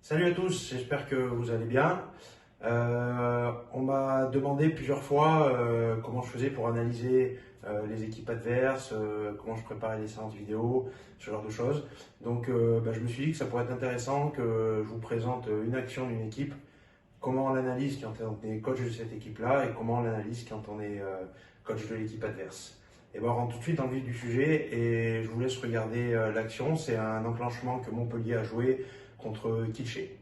Salut à tous, j'espère que vous allez bien. On m'a demandé plusieurs fois comment je faisais pour analyser les équipes adverses, comment je préparais les séances vidéo, ce genre de choses. Donc je me suis dit que ça pourrait être intéressant que je vous présente une action d'une équipe, comment on l'analyse quand on est coach de cette équipe-là et comment on l'analyse quand on est coach de l'équipe adverse. Et on rentre tout de suite dans le vif du sujet et je vous laisse regarder l'action. C'est un enclenchement que Montpellier a joué contre Kitché.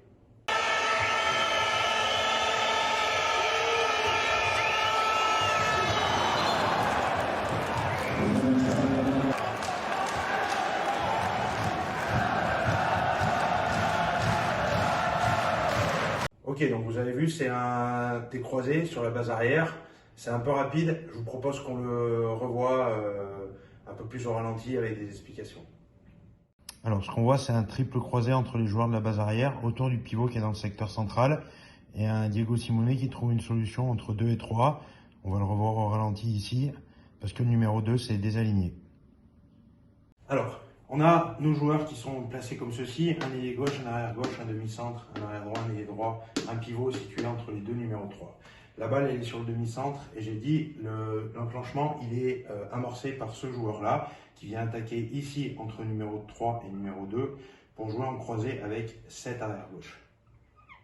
Ok, donc vous avez vu, c'est un T croisé sur la base arrière. C'est un peu rapide. Je vous propose qu'on le revoie un peu plus au ralenti avec des explications. Alors, ce qu'on voit, c'est un triple croisé entre les joueurs de la base arrière, autour du pivot qui est dans le secteur central, et un Diego Simone qui trouve une solution entre 2 et 3. On va le revoir au ralenti ici, parce que le numéro 2 s'est désaligné. Alors, on a nos joueurs qui sont placés comme ceci, un ailier gauche, un arrière gauche, un demi-centre, un arrière droit, un ailier droit, un pivot situé entre les deux numéros 3. La balle, elle est sur le demi-centre et j'ai dit, l'enclenchement, il est amorcé par ce joueur-là qui vient attaquer ici entre numéro 3 et numéro 2 pour jouer en croisé avec cet arrière gauche.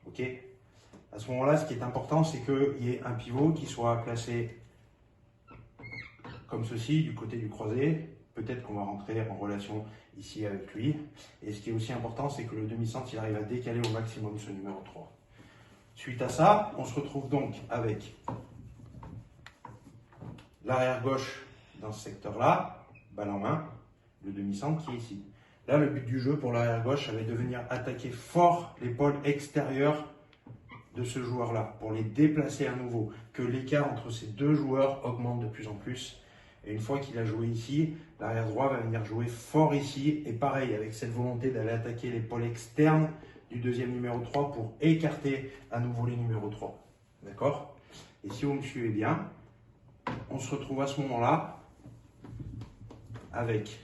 Ok ? À ce moment-là, ce qui est important, c'est qu'il y ait un pivot qui soit placé comme ceci, du côté du croisé. Peut-être qu'on va rentrer en relation ici avec lui. Et ce qui est aussi important, c'est que le demi-centre, il arrive à décaler au maximum ce numéro 3. Suite à ça, on se retrouve donc avec l'arrière gauche dans ce secteur-là, balle en main, le demi-centre qui est ici. Là, le but du jeu pour l'arrière gauche, ça va être de venir attaquer fort l'épaule extérieure de ce joueur-là, pour les déplacer à nouveau, que l'écart entre ces deux joueurs augmente de plus en plus. Et une fois qu'il a joué ici, l'arrière droit va venir jouer fort ici. Et pareil, avec cette volonté d'aller attaquer l'épaule externe du deuxième numéro 3 pour écarter à nouveau les numéros 3. D'accord? Et si vous me suivez bien, on se retrouve à ce moment-là avec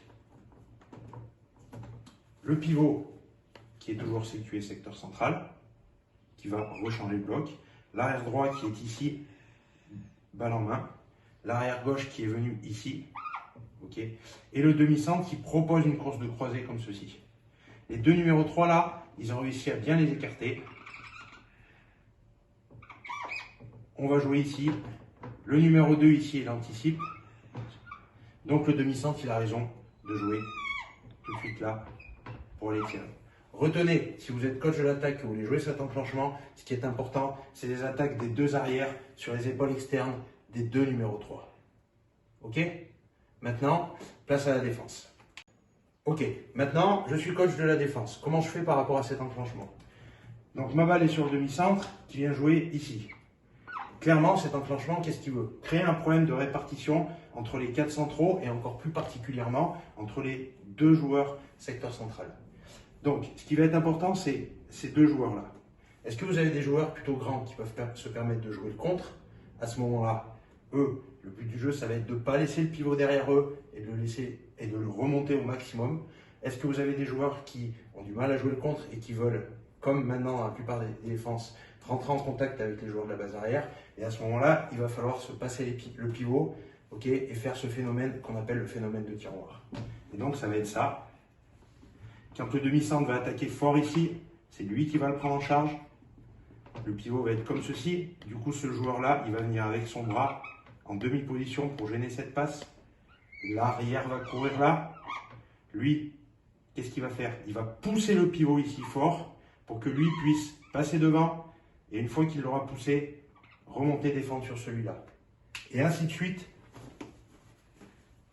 le pivot qui est toujours situé secteur central, qui va rechanger le bloc. L'arrière droit qui est ici, balle en main. L'arrière gauche qui est venu ici, ok, et le demi-centre qui propose une course de croisée comme ceci. Les deux numéros 3 là, ils ont réussi à bien les écarter. On va jouer ici. Le numéro 2 ici, il anticipe. Donc le demi-centre, il a raison de jouer tout de suite là pour les tirer. Retenez, si vous êtes coach de l'attaque et que vous voulez jouer cet enclenchement, ce qui est important, c'est les attaques des deux arrières sur les épaules externes des deux numéros 3. Ok? Maintenant, place à la défense. Ok, maintenant, je suis coach de la défense. Comment je fais par rapport à cet enclenchement? Donc, ma balle est sur le demi-centre qui vient jouer ici. Clairement, cet enclenchement, qu'est-ce qu'il veut? Créer un problème de répartition entre les quatre centraux et encore plus particulièrement entre les deux joueurs secteur central. Donc, ce qui va être important, c'est ces deux joueurs-là. Est-ce que vous avez des joueurs plutôt grands qui peuvent se permettre de jouer le contre? À ce moment-là, eux, le but du jeu, ça va être de ne pas laisser le pivot derrière eux et de le laisser et de le remonter au maximum. Est-ce que vous avez des joueurs qui ont du mal à jouer le contre et qui veulent, comme maintenant dans la plupart des défenses, rentrer en contact avec les joueurs de la base arrière? Et à ce moment-là, il va falloir se passer le pivot, ok, et faire ce phénomène qu'on appelle le phénomène de tiroir. Et donc, ça va être ça. Quand le demi-centre va attaquer fort ici, c'est lui qui va le prendre en charge. Le pivot va être comme ceci. Du coup, ce joueur-là, il va venir avec son bras en demi-position pour gêner cette passe. L'arrière va courir là. Lui, qu'est-ce qu'il va faire? Il va pousser le pivot ici fort pour que lui puisse passer devant. Et une fois qu'il l'aura poussé, remonter, défendre sur celui-là. Et ainsi de suite.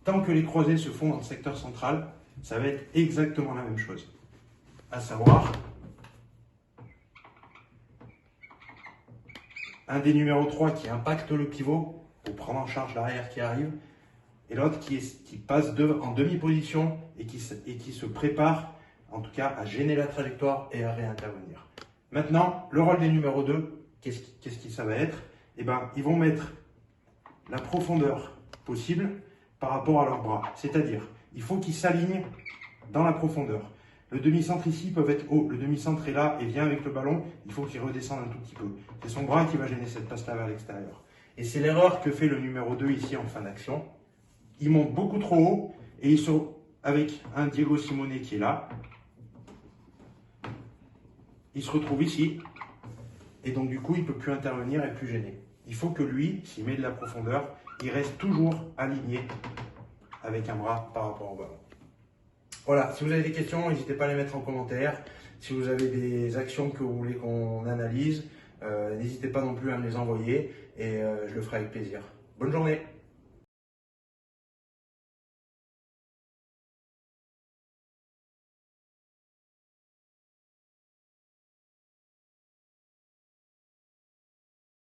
Tant que les croisés se font dans le secteur central, ça va être exactement la même chose. À savoir, un des numéros 3 qui impacte le pivot pour prendre en charge l'arrière qui arrive, et l'autre qui passe en demi-position et qui se prépare, en tout cas, à gêner la trajectoire et à réintervenir. Maintenant, le rôle des numéros 2, qu'est-ce que ça va être? Eh bien, ils vont mettre la profondeur possible par rapport à leurs bras. C'est-à-dire, il faut qu'ils s'alignent dans la profondeur. Le demi-centre ici peut être haut. Le demi-centre est là et vient avec le ballon. Il faut qu'il redescende un tout petit peu. C'est son bras qui va gêner cette passe-là vers l'extérieur. Et c'est l'erreur que fait le numéro 2 ici en fin d'action. Il monte beaucoup trop haut et il se, avec un Diego Simone qui est là. Il se retrouve ici. Et donc du coup, il ne peut plus intervenir et plus gêner. Il faut que lui, s'il met de la profondeur, il reste toujours aligné avec un bras par rapport au ballon. Voilà, si vous avez des questions, n'hésitez pas à les mettre en commentaire. Si vous avez des actions que vous voulez qu'on analyse, n'hésitez pas non plus à me les envoyer et je le ferai avec plaisir. Bonne journée!